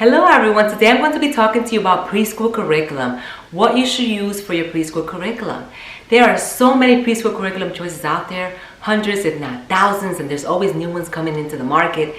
Hello everyone, today I'm going to be talking to you about preschool curriculum, what you should use for your preschool curriculum. There are so many preschool curriculum choices out there, hundreds if not thousands, and there's always new ones coming into the market.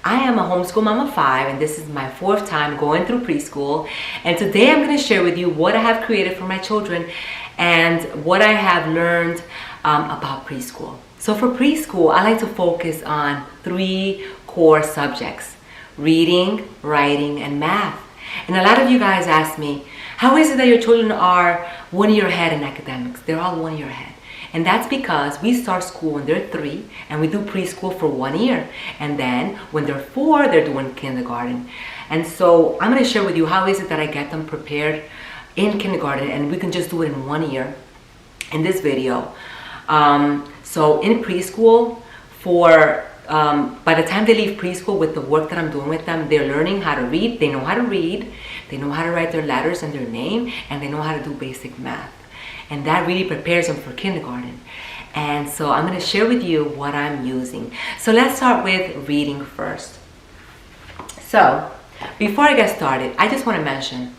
I am a homeschool mom of 5 and this is my 4th time going through preschool, and today I'm going to share with you what I have created for my children and what I have learned about preschool. So for preschool, I like to focus on 3 core subjects: reading, writing, and math. And a lot of you guys ask me, how is it that your children are 1 year ahead in academics? They're all 1 year ahead. And that's because we start school when they're 3 and we do preschool for 1 year. And then when they're 4, they're doing kindergarten. And so I'm going to share with you how is it that I get them prepared in kindergarten, and we can just do it in 1 year in this video. So in preschool, by the time they leave preschool with the work that I'm doing with them, they're learning how to read. They know how to read, they know how to write their letters and their name, and they know how to do basic math. And that really prepares them for kindergarten. And so I'm going to share with you what I'm using. So let's start with reading first. So before I get started, I just want to mention,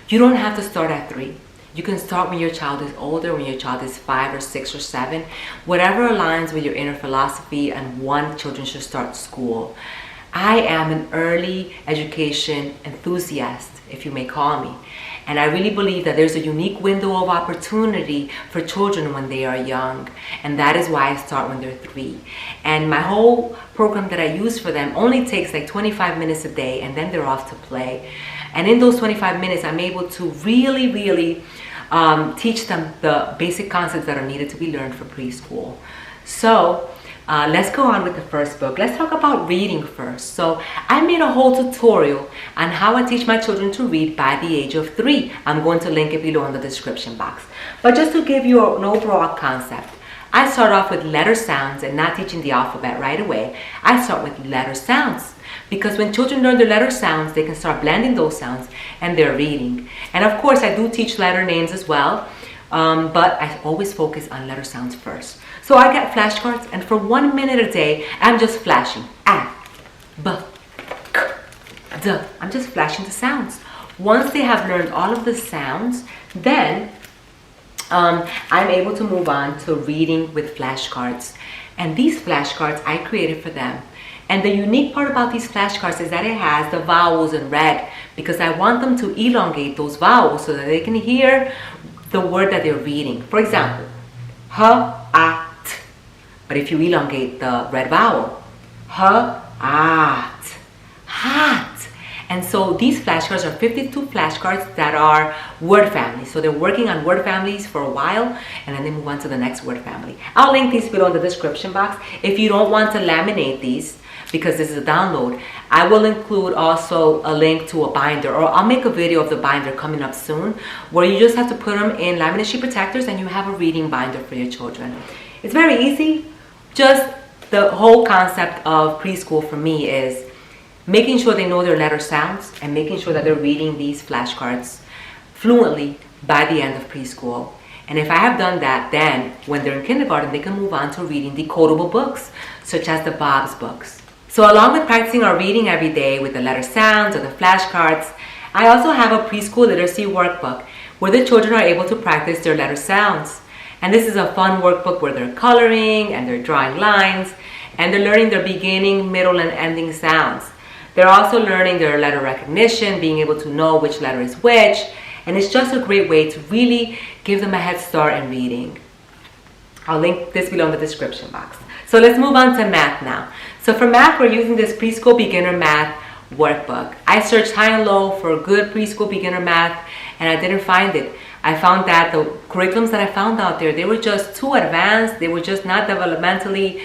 you don't have to start at 3. You can start when your child is older, when your child is 5 or 6 or 7. Whatever aligns with your inner philosophy and when children should start school. I am an early education enthusiast, if you may call me. And I really believe that there's a unique window of opportunity for children when they are young. And that is why I start when they're 3. And my whole program that I use for them only takes like 25 minutes a day, and then they're off to play. And in those 25 minutes, I'm able to really teach them the basic concepts that are needed to be learned for preschool. So let's go on with the first book. Let's talk about reading first. So I made a whole tutorial on how I teach my children to read by the age of 3. I'm going to link it below in the description box. But just to give you an overall concept, I start off with letter sounds and not teaching the alphabet right away. I start with letter sounds. Because when children learn their letter sounds, they can start blending those sounds and they're reading. And of course, I do teach letter names as well, but I always focus on letter sounds first. So I get flashcards, and for 1 minute a day, I'm just flashing. A, B, K, D. I'm just flashing the sounds. Once they have learned all of the sounds, then I'm able to move on to reading with flashcards. And these flashcards I created for them. And the unique part about these flashcards is that it has the vowels in red, because I want them to elongate those vowels so that they can hear the word that they're reading. For example, H, A, T. But if you elongate the red vowel, H, A, T, hot. And so these flashcards are 52 flashcards that are word families. So they're working on word families for a while, and then they move on to the next word family. I'll link these below in the description box. If you don't want to laminate these, because this is a download, I will include also a link to a binder, or I'll make a video of the binder coming up soon, where you just have to put them in laminate sheet protectors and you have a reading binder for your children. It's very easy. Just the whole concept of preschool for me is making sure they know their letter sounds and making sure that they're reading these flashcards fluently by the end of preschool. And if I have done that, then when they're in kindergarten, they can move on to reading decodable books, such as the Bob's books. So along with practicing our reading every day with the letter sounds or the flashcards, I also have a preschool literacy workbook where the children are able to practice their letter sounds. And this is a fun workbook where they're coloring and they're drawing lines, and they're learning their beginning, middle, and ending sounds. They're also learning their letter recognition, being able to know which letter is which, and it's just a great way to really give them a head start in reading. I'll link this below in the description box. So let's move on to math now. So for math, we're using this preschool beginner math workbook. I searched high and low for good preschool beginner math, and I didn't find it. I found that the curriculums that I found out there, they were just too advanced. They were just not developmentally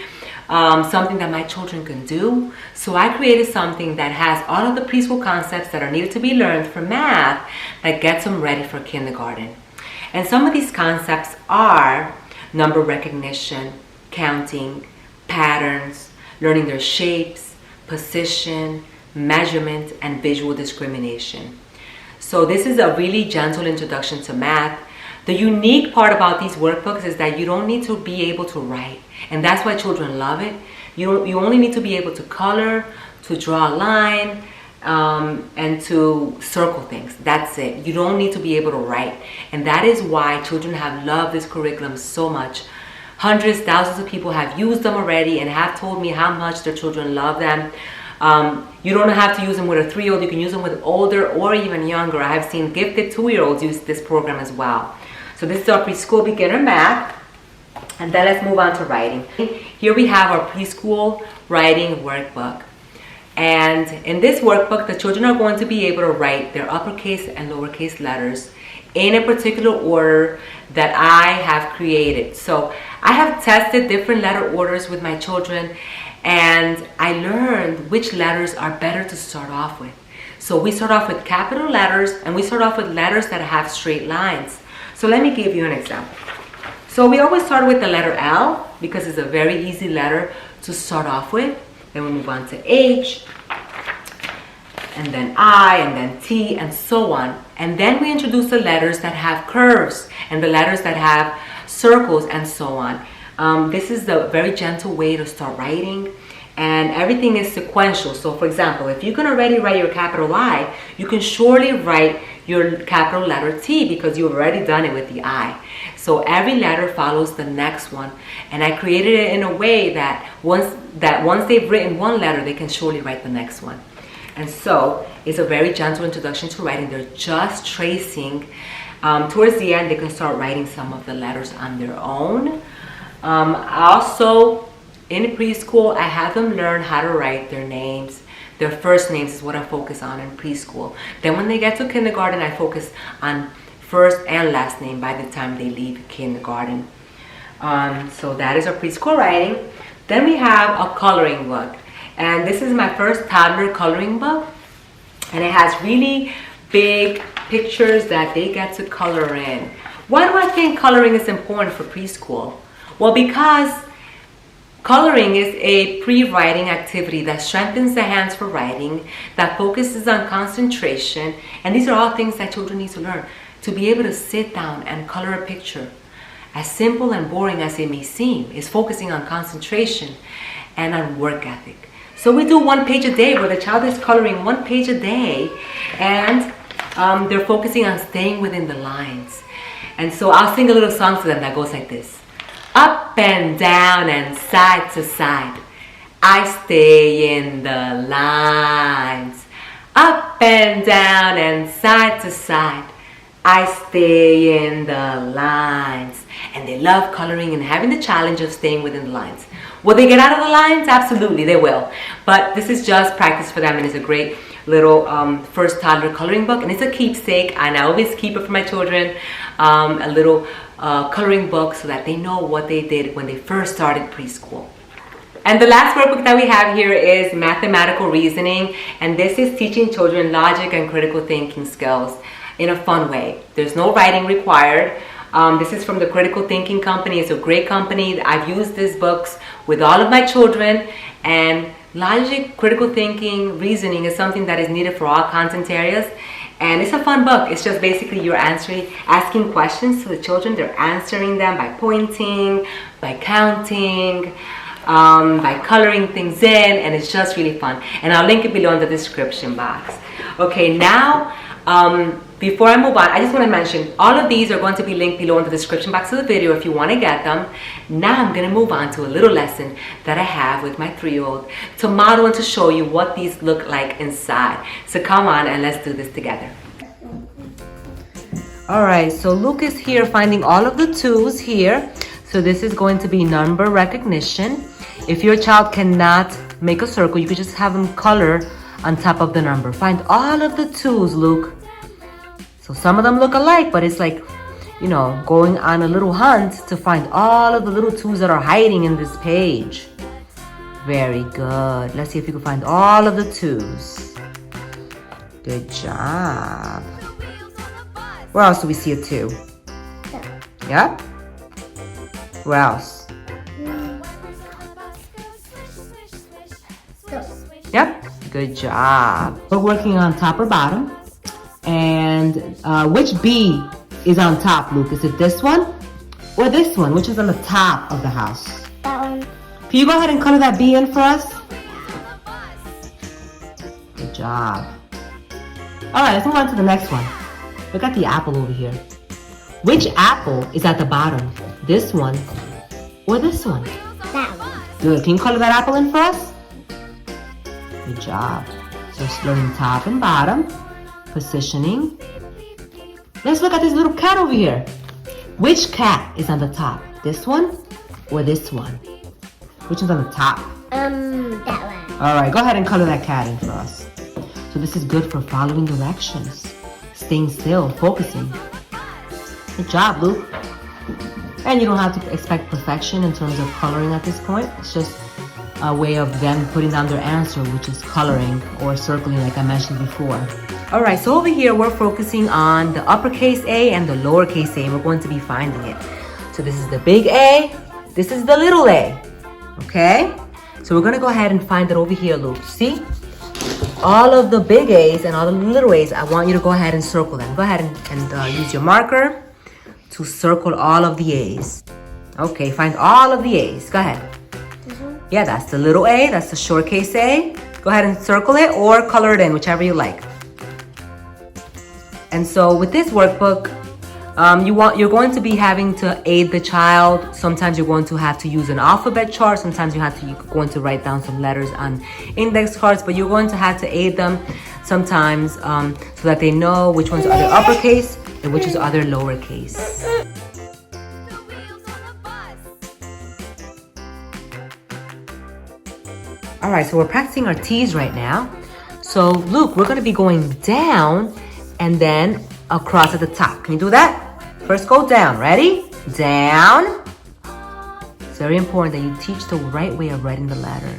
something that my children can do. So I created something that has all of the preschool concepts that are needed to be learned for math that gets them ready for kindergarten. And some of these concepts are number recognition, counting, patterns, learning their shapes, position, measurement, and visual discrimination. So this is a really gentle introduction to math. The unique part about these workbooks is that you don't need to be able to write, and that's why children love it. You only need to be able to color, to draw a line, and to circle things. That's it. You don't need to be able to write. And that is why children have loved this curriculum so much. Hundreds, thousands of people have used them already and have told me how much their children love them. You don't have to use them with a 3-year-old. You can use them with older or even younger. I have seen gifted 2-year-olds use this program as well. So this is our preschool beginner math. And then let's move on to writing. Here we have our preschool writing workbook. And in this workbook, the children are going to be able to write their uppercase and lowercase letters in a particular order that I have created. So I have tested different letter orders with my children, and I learned which letters are better to start off with. So we start off with capital letters, and we start off with letters that have straight lines. So let me give you an example. So we always start with the letter L because it's a very easy letter to start off with. Then we move on to H, and then I, and then T, and so on. And then we introduce the letters that have curves and the letters that have circles and so on. This is the very gentle way to start writing, and everything is sequential. So for example, if you can already write your capital I, you can surely write your capital letter T because you've already done it with the I. So every letter follows the next one, and I created it in a way that once they've written one letter, they can surely write the next one. And so it's a very gentle introduction to writing. They're just tracing. Towards the end, they can start writing some of the letters on their own. Also, in preschool, I have them learn how to write their names. Their first names is what I focus on in preschool. Then when they get to kindergarten, I focus on first and last name by the time they leave kindergarten. So that is our preschool writing. Then we have a coloring book. And this is my first toddler coloring book. And it has really big pictures that they get to color in. Why do I think coloring is important for preschool? Well, because coloring is a pre-writing activity that strengthens the hands for writing, that focuses on concentration, and these are all things that children need to learn. To be able to sit down and color a picture, as simple and boring as it may seem, is focusing on concentration and on work ethic. So we do 1 page a day where the child is coloring 1 page a day, and they're focusing on staying within the lines. And so I'll sing a little song to them that goes like this. Up and down and side to side, I stay in the lines. Up and down and side to side, I stay in the lines. And they love coloring and having the challenge of staying within the lines. Will they get out of the lines? Absolutely, they will. But this is just practice for them, and it's a great little first toddler coloring book, and it's a keepsake, and I always keep it for my children, a little coloring book so that they know what they did when they first started preschool. And the last workbook that we have here is mathematical reasoning, and this is teaching children logic and critical thinking skills in a fun way. There's no writing required. This is from the Critical Thinking Company. It's a great company. I've used these books with all of my children, and logic, critical thinking, reasoning is something that is needed for all content areas. And it's a fun book. It's just basically you're asking questions to the children. They're answering them by pointing, by counting, by coloring things in, and it's just really fun. And I'll link it below in the description box. Okay, now, before I move on, I just want to mention all of these are going to be linked below in the description box of the video if you want to get them. Now I'm going to move on to a little lesson that I have with my 3-year-old to model and to show you what these look like inside. So come on and let's do this together. Alright, so Luke is here finding all of the 2's here. So this is going to be number recognition. If your child cannot make a circle, you could just have them color on top of the number. Find all of the 2's, Luke. So some of them look alike, but it's like, you know, going on a little hunt to find all of the little 2's that are hiding in this page. Very good. Let's see if you can find all of the 2's. Good job. Where else do we see a 2? Yeah? Where else? Yep. Good job. We're working on top or bottom. And which B is on top, Luke? Is it this one or this one? Which is on the top of the house? That one. Can you go ahead and color that B in for us? Good job. Alright, let's move on to the next one. Look at the apple over here. Which apple is at the bottom? This one or this one? That one. Good. Can you color that apple in for us? Good job. So it's learning top and bottom. Positioning. Let's look at this little cat over here. Which cat is on the top? This one or this one? Which one's on the top? That one. Alright, go ahead and color that cat in for us. So this is good for following directions. Staying still, focusing. Good job, Luke. And you don't have to expect perfection in terms of coloring at this point. It's just a way of them putting down their answer, which is coloring or circling like I mentioned before. Alright, so over here we're focusing on the uppercase A and the lowercase a. We're going to be finding it. So this is the big A, this is the little a. Okay? So we're going to go ahead and find it over here, Luke. See? All of the big A's and all the little A's, I want you to go ahead and circle them. Go ahead and use your marker to circle all of the A's. Okay, find all of the A's. Go ahead. Yeah, that's the little A. That's the short case A. Go ahead and circle it or color it in, whichever you like. And so with this workbook, you're going to be having to aid the child. Sometimes you're going to have to use an alphabet chart. Sometimes you're going to write down some letters on index cards, but you're going to have to aid them sometimes so that they know which ones are their uppercase and which are their lowercase. All right, so we're practicing our T's right now. So Luke, we're gonna be going down and then across at the top. Can you do that? First go down, ready? Down. It's very important that you teach the right way of writing the letter,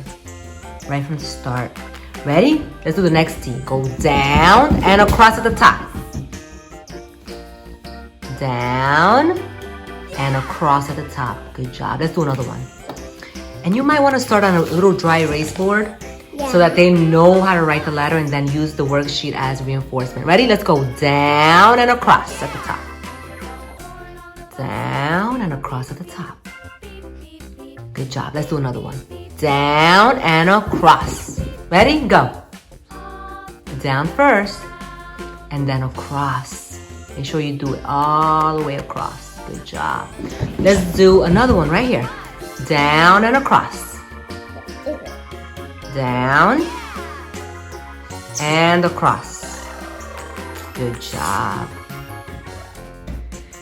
right from the start. Ready? Let's do the next T. Go down and across at the top. Down and across at the top. Good job. Let's do another one. And you might want to start on a little dry erase board so that they know how to write the letter and then use the worksheet as reinforcement. Ready? Let's go down and across at the top. Down and across at the top. Good job. Let's do another one. Down and across. Ready? Go. Down first and then across. Make sure you do it all the way across. Good job. Let's do another one right here. Down and across. Down and across. Good job.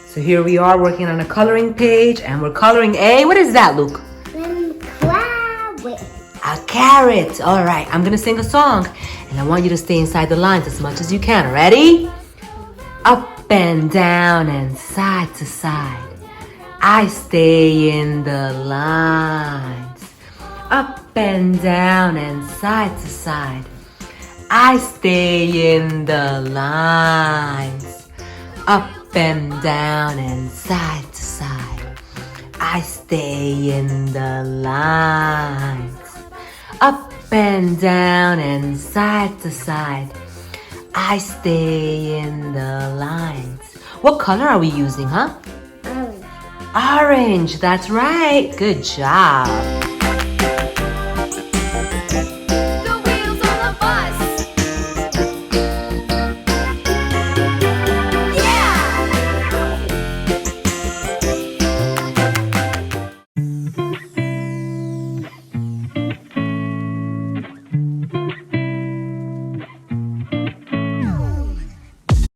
So here we are working on a coloring page and we're coloring a, what is that, Luke? Carrot. A carrot. All right, I'm gonna sing a song and I want you to stay inside the lines as much as you can. Ready? Up and down and side to side. I stay in the lines. Up and down and side to side. I stay in the lines. Up and down and side to side. I stay in the lines. Up and down and side to side. I stay in the lines. What color are we using, huh? Orange. Orange, that's right. Good job.